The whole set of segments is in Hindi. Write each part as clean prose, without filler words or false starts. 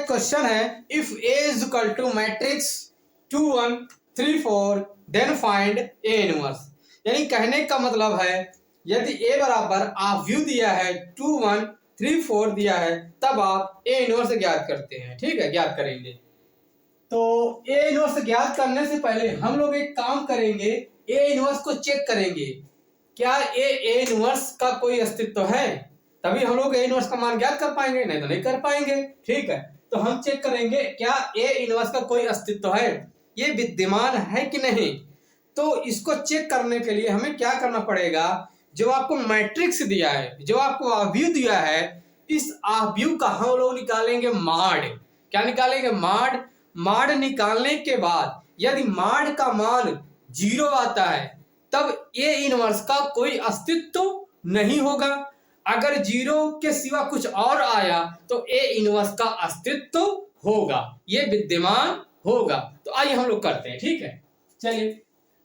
एक क्वेश्चन है, if A is equal to matrix 2 1 3 4 then find A inverse. यानी कहने का मतलब है यदि A बराबर आप व्यू दिया है 2 1 3 4 दिया है तब आप A इनवर्स ज्ञात करते हैं। ठीक है, ज्ञात करेंगे। तो A इनवर्स ज्ञात करने से पहले हम लोग एक काम करेंगे, A इनवर्स को चेक करेंगे क्या A इनवर्स का कोई अस्तित्व है, तभी हम लोग A इनवर्स का मान ज्ञात कर पाएंगे, नहीं तो नहीं कर पाएंगे। ठीक है, तो हम चेक करेंगे क्या A इनवर्स का कोई अस्तित्व है, ये विद्यमान है कि नहीं। तो इसको चेक करने के लिए हमें क्या करना पड़ेगा, जो आपको मैट्रिक्स दिया है, जो आपको आव्यूह दिया है, इस आव्यूह का हम लोग निकालेंगे माड। क्या निकालेंगे? माड। माड निकालने के बाद यदि माड का मान 0 आता है तब A इनवर्स का कोई अस्तित्व नहीं होगा। अगर 0 के सिवा कुछ और आया तो A इनवर्स का अस्तित्व होगा, ये विद्यमान होगा। तो आइए हम लोग करते हैं। ठीक है, चलिए।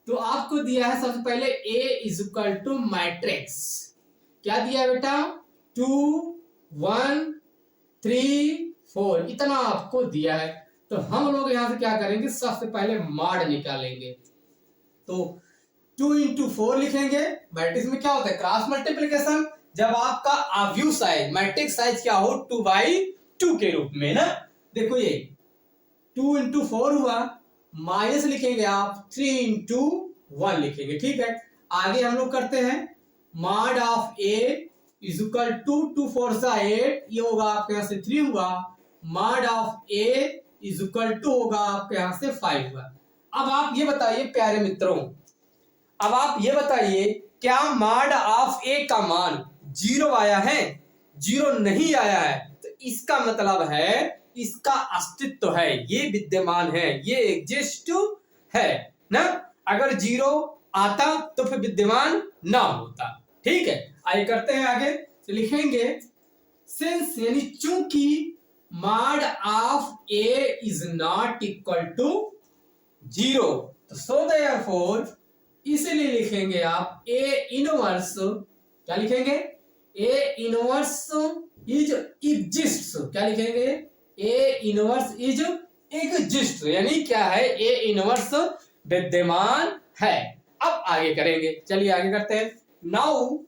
तो आपको दिया है सबसे पहले A is equal to matrix, क्या दिया है बेटा? 2 1 3 4, इतना आपको दिया है। तो हम लोग यहां से क्या करेंगे, सबसे पहले माड निकालेंगे। तो 2 इंटू 4 लिखेंगे। मैट्रिक्स में क्या होता है? Cross multiplication. जब आपका आव्यूह साइज, मैट्रिक्स साइज क्या हो? 2/2 के रूप में ना। देखो ये 2 इंटू 4 हुआ, माइनस लिखेंगे आप 3 इंटू 1 लिखेंगे। ठीक है, आगे हम लोग करते हैं। Mod of A is equal to 2 4 8, ये होगा आपके यहां से 3 हुआ। Mod of A is equal to होगा आपके यहां से 5 हुआ। अब आप ये बताइए प्यारे मित्रों, अब आप ये बताइए क्या माड ऑफ A का मान 0 आया है? 0 नहीं आया है, तो इसका मतलब है इसका अस्तित्व है, ये विद्यमान है, ये एग्जिस्ट है ना। अगर 0 आता तो फिर विद्यमान ना होता। ठीक है, आइए करते हैं आगे। तो लिखेंगे सिंस, यानी चूंकि mod of A is not equal to 0, तो सो देयरफॉर, इसलिए लिखेंगे आप A इनवर्स, क्या लिखेंगे? A inverse is exists. क्या लिखेंगे? A इनवर्स इज एग्जिस्ट, यानी क्या है? A इनवर्स विद्यमान है। अब आगे करेंगे, चलिए आगे करते हैं। नाउ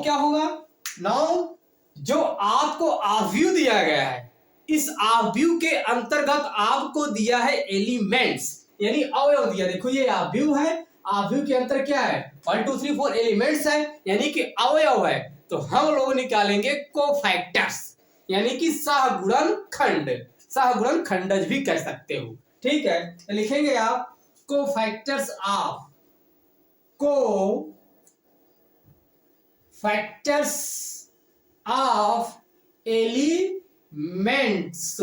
क्या होगा? नाउ जो आपको आव्यूह दिया गया है, इस आव्यूह के अंतर्गत आपको दिया है एलिमेंट्स, यानी अवयव दिया। देखो ये आव्यूह है, आव्यूह के अंतर क्या है? 1 2 3 4 एलिमेंट्स है, यानी कि अवयव है। तो हम लोग निकालेंगे कोफैक्टर्स, यानी कि सहगुणनखंड, सहगुणनखंडज भी कह सकते हो। ठीक है, तो लिखेंगे आप cofactors of elements,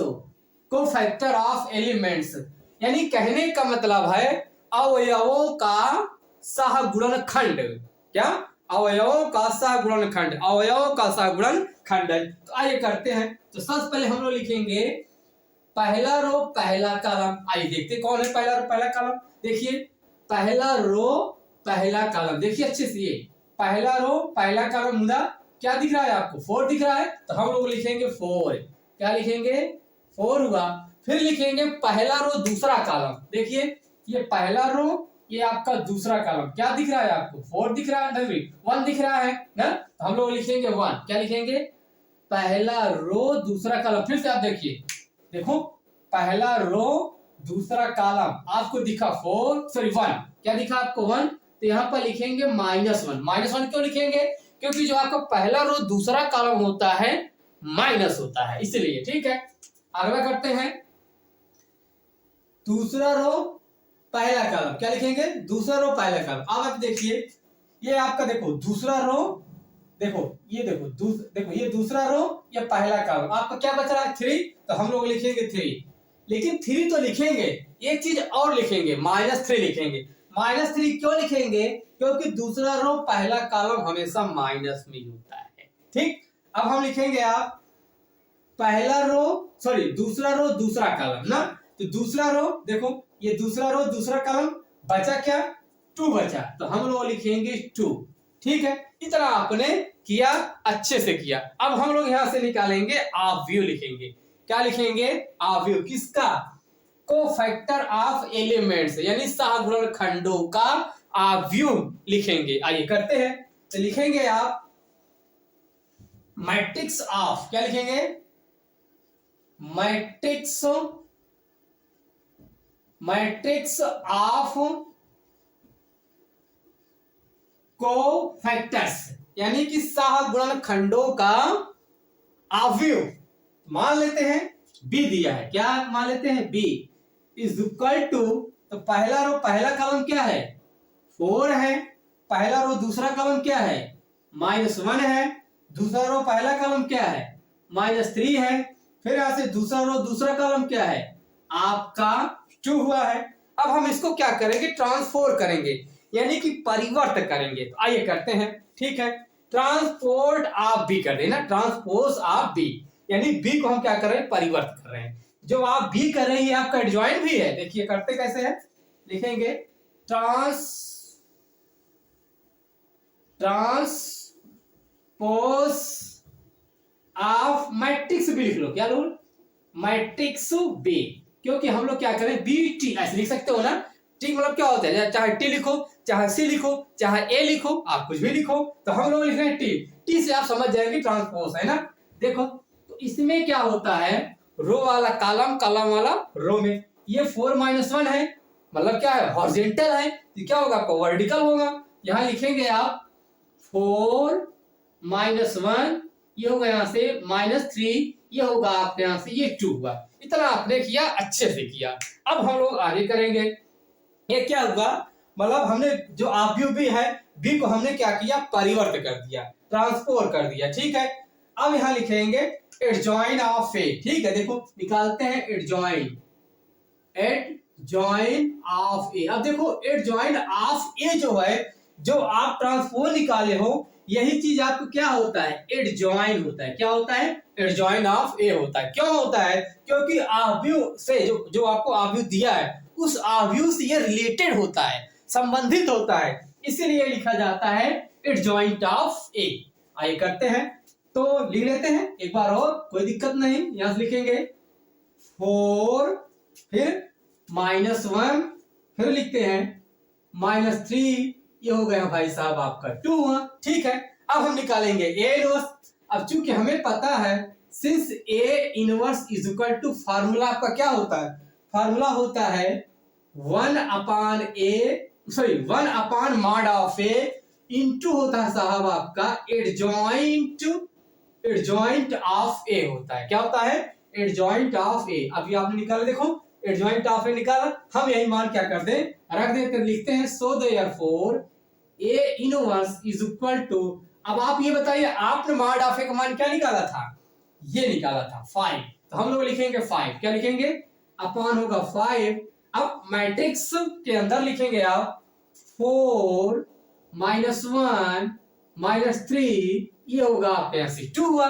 cofactor of elements, यानी कहने का मतलब है अवयवों का सहगुणनखंड। क्या? अवयवों का सहगुणनखंड, अवयवों का सहगुणनखंड। तो आइए करते हैं। तो सबसे पहले हम लोग लिखेंगे पहला रो पहला कॉलम। आइए देखते कौन है पहला रो पहला कॉलम। देखिए पहला रो पहला कॉलम, देखिए अच्छे से, ये पहला रो पहला कॉलम मुद्दा क्या दिख रहा है आपको? 4 दिख रहा है, तो हम लोग लिखेंगे 4। क्या लिखेंगे? 4 हुआ। फिर लिखेंगे पहला रो दूसरा कॉलम। देखिए ये पहला रो, ये आपका दूसरा कॉलम, क्या दिख रहा है आपको? 4 दिख रहा है, 1 दिख रहा है ना, तो हम लोग लिखेंगे 1। क्या लिखेंगे? पहला रो दूसरा कॉलम। फिर से आप देखिए, देखो पहला रो दूसरा कॉलम आपको दिखा 1, क्या दिखा आपको? 1। तो यहाँ पर लिखेंगे -1। -1 क्यों लिखेंगे? क्योंकि जो आपका पहला रो दूसरा कॉलम होता है माइनस होता है, इसलिए। ठीक है, अगला करते हैं। दूसरा रो पहला कॉलम, क्या लिखेंगे? दूसरा रो पहला कॉलम। अब आप देखिए ये आपका, देखो दूसरा रो, देखो ये देखो ये दूसरा रो, ये पहला कॉलम, आपका क्या बच रहा है? 3, तो हम लोग लिखेंगे 3। लेकिन 3 तो लिखेंगे, एक चीज और लिखेंगे, -3 लिखेंगे। -3 क्यों लिखेंगे? क्योंकि दूसरा रो पहला कॉलम हमेशा माइनस में होता है। ठीक, अब हम लिखेंगे आप पहला रो, दूसरा रो दूसरा कॉलम ना। तो दूसरा रो, देखो ये दूसरा रो दूसरा कॉलम, बचा क्या? 2 बचा, तो हम लोग लिखेंगे 2। ठीक है, इतना आपने किया, अच्छे से किया। अब हम लोग यहां से निकालेंगे आव्यूह लिखेंगे। क्या लिखेंगे? आव्यूह किसका? कोफैक्टर ऑफ एलिमेंट्स यानी सहगुणन खंडों का आव्यूह लिखेंगे। आइए करते हैं। तो लिखेंगे आप मैट्रिक्स ऑफ, क्या लिखेंगे? मैट्रिक्स ऑफ कोफैक्टर्स यानी कि सहगुणन खंडों का आव्यूह। मान लेते हैं बी दिया है। क्या मान लेते हैं? बी इज इक्वल टू, तो पहला रो पहला कॉलम क्या है? 4 है। पहला रो दूसरा कॉलम क्या है? -1 है। दूसरा रो पहला कॉलम क्या है? -3 है। फिर यहां से दूसरा रो दूसरा कॉलम क्या है? आपका 2 हुआ है। अब हम इसको क्या करेंगे? ट्रांसफॉर करेंगे यानी कि परिवर्त करेंगे। तो आइए करते हैं। ठीक है, ट्रांसपोर्ट आप बी कर देना, ट्रांसपोज आप बी यानी बी को हम क्या कर रहे हैं? परिवर्त कर रहे हैं। जो आप बी कर रहे हैं आपका एडजॉइंट भी है। देखिए करते कैसे है, लिखेंगे ट्रांसपोज ऑफ मैट्रिक्स बी लिख लो। क्या रूल? मैट्रिक्स बी, क्योंकि हम लोग क्या करें? बी टी ऐसे लिख सकते हो ना। टी मतलब क्या होता है? चाहे टी लिखो, चाहे सी लिखो, चाहे ए लिखो, आप कुछ भी लिखो। तो हम लोग लिख रहे हैं टी। टी से आप समझ जाएंगे ट्रांसपोज है ना। देखो तो इसमें क्या होता है? रो वाला कॉलम, कॉलम वाला रो में। ये 4 - 1 है, मतलब क्या है? हॉरिजॉन्टल है। तो क्या होगा? आपका वर्टिकल होगा। यहां लिखेंगे आप 4 - 1, ये होगा यहां से -3, ये होगा आपके यहां से ये 2 हुआ। इतना आपने किया, अच्छे से किया। अब हम लोग आगे करेंगे। ये क्या हुआ? मतलब हमने जो आव्यूह भी है, बी को हमने क्या किया? परिवर्त कर दिया, ट्रांसफॉर कर दिया। ठीक है, अब यहां लिखेंगे एडजॉइन ऑफ ए। ठीक है, देखो निकालते हैं एडजॉइन ऑफ ए। अब देखो एडजॉइन ऑफ ए जो है, जो आप ट्रांसफॉर निकाले हो, यही चीज आपको क्या होता है? एडजॉइन होता है। क्या होता है? एडजॉइन ऑफ ए होता है। क्यों होता है? क्योंकि आव्यूह से जो आपको आव्यूह दिया है, उस आव्यूह से ये रिलेटेड होता है, संबंधित होता है, इसीलिए लिखा जाता है एडजॉइंट ऑफ ए। आइए करते हैं। तो लिख लेते हैं एक बार और, कोई दिक्कत नहीं। यहां से लिखेंगे 4, फिर -1, फिर लिखते हैं -3, ये हो गया भाई साहब आपका 2 हुआ। ठीक है, अब हम निकालेंगे ए इनवर्स। अब चूंकि हमें पता है since A inverse is equal to, formula आपका क्या होता है? फार्मूला होता है 1 upon mod of A into होता है साहब आपका एडजॉइंट ऑफ ए होता है। क्या होता है? एडजॉइंट ऑफ ए। अभी आपने निकाला, देखो एडजॉइंट ऑफ ए निकाला। हम यही मान क्या कर दें? रख देते, लिखते हैं so therefore A inverse is equal to. अब आप ये बताइए, आपने मॉड ऑफ ए का मान क्या निकाला था? ये निकाला था 5। तो हम लोग लिखेंगे 5। क्या लिखेंगे? अपान होगा 5। अब मैट्रिक्स के अंदर लिखेंगे आप 4 - 1 -3, ये होगा आपके यहां से 2 हुआ।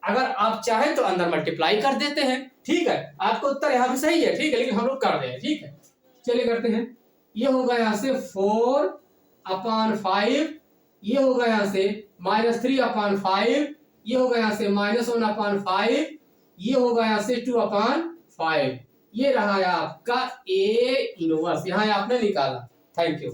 अगर आप चाहें तो अंदर मल्टीप्लाई कर देते हैं। ठीक है, आपको उत्तर यहां भी सही है। ठीक है, लेकिन हम लोग कर दें। ठीक है, चलिए करते हैं। ये होगा यहां से 4/5, ये होगा यहां से -3/5, ये होगा यहां से -1/5, ये होगा यहां से 2/5। ये रहा आपका ए इनवर्स, यहां आपने निकाला। Thank you.